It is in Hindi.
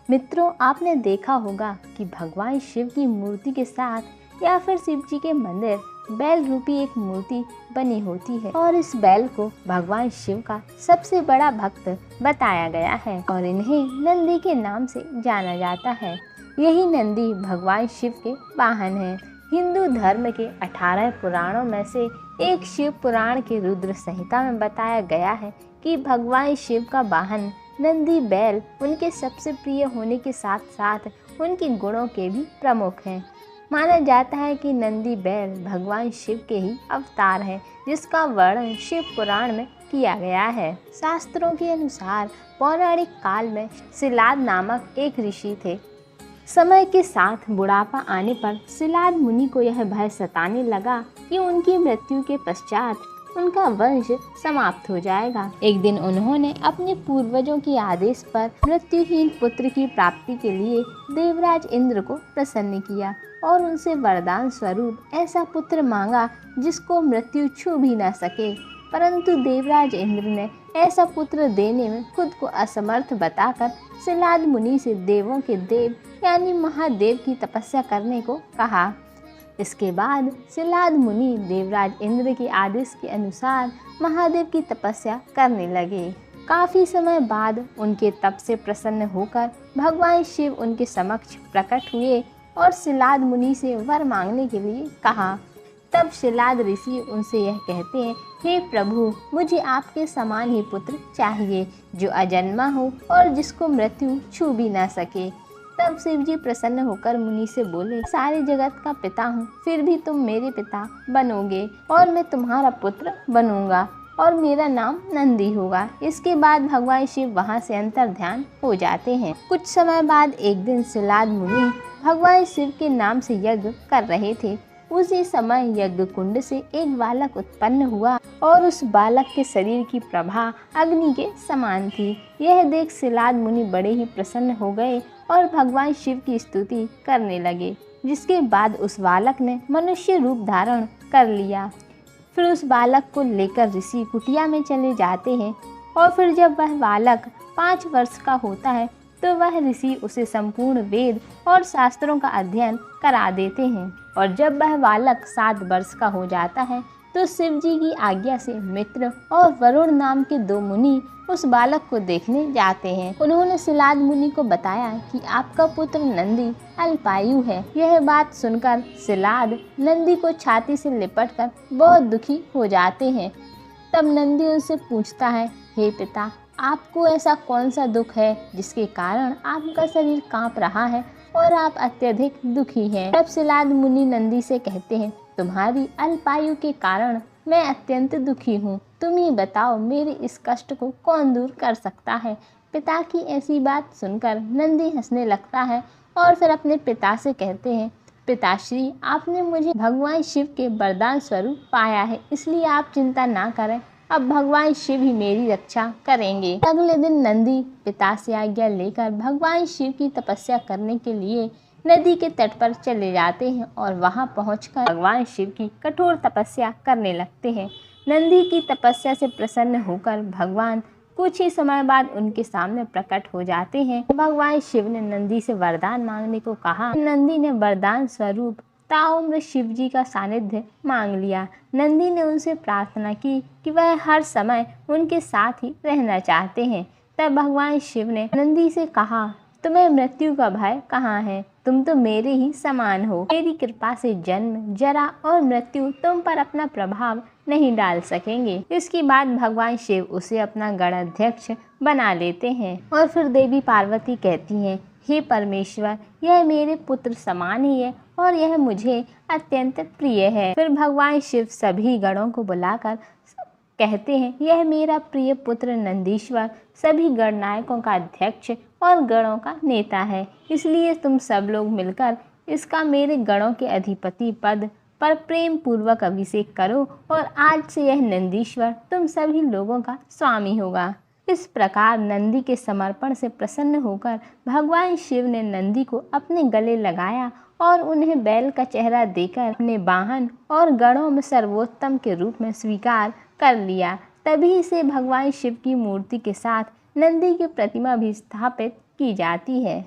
मित्रों, आपने देखा होगा कि भगवान शिव की मूर्ति के साथ या फिर शिव जी के मंदिर बैल रूपी एक मूर्ति बनी होती है और इस बैल को भगवान शिव का सबसे बड़ा भक्त बताया गया है और इन्हें नंदी के नाम से जाना जाता है। यही नंदी भगवान शिव के वाहन है। हिंदू धर्म के 18 पुराणों में से एक शिव पुराण के रुद्र संहिता में बताया गया है कि भगवान शिव का वाहन नंदी बैल उनके सबसे प्रिय होने के साथ साथ उनके गुणों के भी प्रमुख हैं। माना जाता है कि नंदी बैल भगवान शिव के ही अवतार है, जिसका वर्णन शिव पुराण में किया गया है। शास्त्रों के अनुसार पौराणिक काल में सिलाद नामक एक ऋषि थे। समय के साथ बुढ़ापा आने पर सिलाद मुनि को यह भय सताने लगा कि उनकी मृत्यु के पश्चात उनका वंश समाप्त हो जाएगा। एक दिन उन्होंने अपने पूर्वजों के आदेश पर मृत्युहीन पुत्र की प्राप्ति के लिए देवराज इंद्र को प्रसन्न किया और उनसे वरदान स्वरूप ऐसा पुत्र मांगा जिसको मृत्यु छू भी न सके। परंतु देवराज इंद्र ने ऐसा पुत्र देने में खुद को असमर्थ बताकर सिलाद मुनि से देवों के देव यानी महादेव की तपस्या करने को कहा। इसके बाद सिलाद मुनि देवराज इंद्र के आदेश के अनुसार महादेव की तपस्या करने लगे। काफी समय बाद उनके तप से प्रसन्न होकर भगवान शिव उनके समक्ष प्रकट हुए और सिलाद मुनि से वर मांगने के लिए कहा। तब सिलाद ऋषि उनसे यह कहते हैं, हे प्रभु, मुझे आपके समान ही पुत्र चाहिए जो अजन्मा हो और जिसको मृत्यु छू भी ना सके। तब शिव जी प्रसन्न होकर मुनि से बोले, सारे जगत का पिता हूँ, फिर भी तुम मेरे पिता बनोगे और मैं तुम्हारा पुत्र बनूंगा और मेरा नाम नंदी होगा। इसके बाद भगवान शिव वहाँ से अंतर ध्यान हो जाते हैं। कुछ समय बाद एक दिन सिलाद मुनि भगवान शिव के नाम से यज्ञ कर रहे थे। उसी समय यज्ञ कुंड से एक बालक उत्पन्न हुआ और उस बालक के शरीर की प्रभा अग्नि के समान थी। यह देख सिलाद मुनि बड़े ही प्रसन्न हो गए और भगवान शिव की स्तुति करने लगे, जिसके बाद उस बालक ने मनुष्य रूप धारण कर लिया। फिर उस बालक को लेकर ऋषि कुटिया में चले जाते हैं और फिर जब वह बालक 5 वर्ष का होता है तो वह ऋषि उसे संपूर्ण वेद और शास्त्रों का अध्ययन करा देते हैं और जब वह बालक 7 वर्ष का हो जाता है तो शिव जी की आज्ञा से मित्र और वरुण नाम के 2 मुनि उस बालक को देखने जाते हैं। उन्होंने सिलाद मुनि को बताया कि आपका पुत्र नंदी अल्पायु है। यह बात सुनकर सिलाद नंदी को छाती से लिपटकर बहुत दुखी हो जाते हैं। तब नंदी उनसे पूछता है, हे पिता, आपको ऐसा कौन सा दुख है जिसके कारण आपका शरीर कांप रहा है और आप अत्यधिक दुखी हैं। तब सिलाद मुनि नंदी से कहते हैं, तुम्हारी अल्पायु के कारण मैं अत्यंत दुखी हूँ। तुम ही बताओ, मेरे इस कष्ट को कौन दूर कर सकता है। पिता की ऐसी बात सुनकर नंदी हंसने लगता है और फिर अपने पिता से कहते हैं, पिताश्री, आपने मुझे भगवान शिव के वरदान स्वरूप पाया है, इसलिए आप चिंता ना करें। अब भगवान शिव ही मेरी रक्षा करेंगे। अगले दिन नंदी पिता से आज्ञा लेकर भगवान शिव की तपस्या करने के लिए नदी के तट पर चले जाते हैं और वहां पहुंचकर भगवान शिव की कठोर तपस्या करने लगते हैं। नंदी की तपस्या से प्रसन्न होकर भगवान कुछ ही समय बाद उनके सामने प्रकट हो जाते हैं। भगवान शिव ने नंदी से वरदान मांगने को कहा। नंदी ने वरदान स्वरूप ताउम्र शिव जी का सानिध्य मांग लिया। नंदी ने उनसे प्रार्थना की कि वह हर समय उनके साथ ही रहना चाहते हैं। तब भगवान शिव ने नंदी से कहा, तुम्हें मृत्यु का भय कहाँ है? तुम तो मेरे ही समान हो। मेरी कृपा से जन्म, जरा और मृत्यु तुम पर अपना प्रभाव नहीं डाल सकेंगे। इसके बाद भगवान शिव उसे अपना गणाध्यक्ष बना लेते हैं और फिर देवी पार्वती कहती हैं, हे परमेश्वर, यह मेरे पुत्र समान ही है और यह मुझे अत्यंत प्रिय है। फिर भगवान शिव सभी गणों को बुलाकर कहते हैं, यह मेरा प्रिय पुत्र नंदीश्वर सभी गणनायकों का अध्यक्ष और गणों का नेता है, इसलिए तुम सब लोग मिलकर इसका मेरे गणों के अधिपति पद पर प्रेम पूर्वक अभिषेक करो और आज से यह नंदीश्वर तुम सभी लोगों का स्वामी होगा। इस प्रकार नंदी के समर्पण से प्रसन्न होकर भगवान शिव ने नंदी को अपने गले लगाया और उन्हें बैल का चेहरा देकर अपने वाहन और गणों में सर्वोत्तम के रूप में स्वीकार कर लिया। तभी से भगवान शिव की मूर्ति के साथ नंदी की प्रतिमा भी स्थापित की जाती है।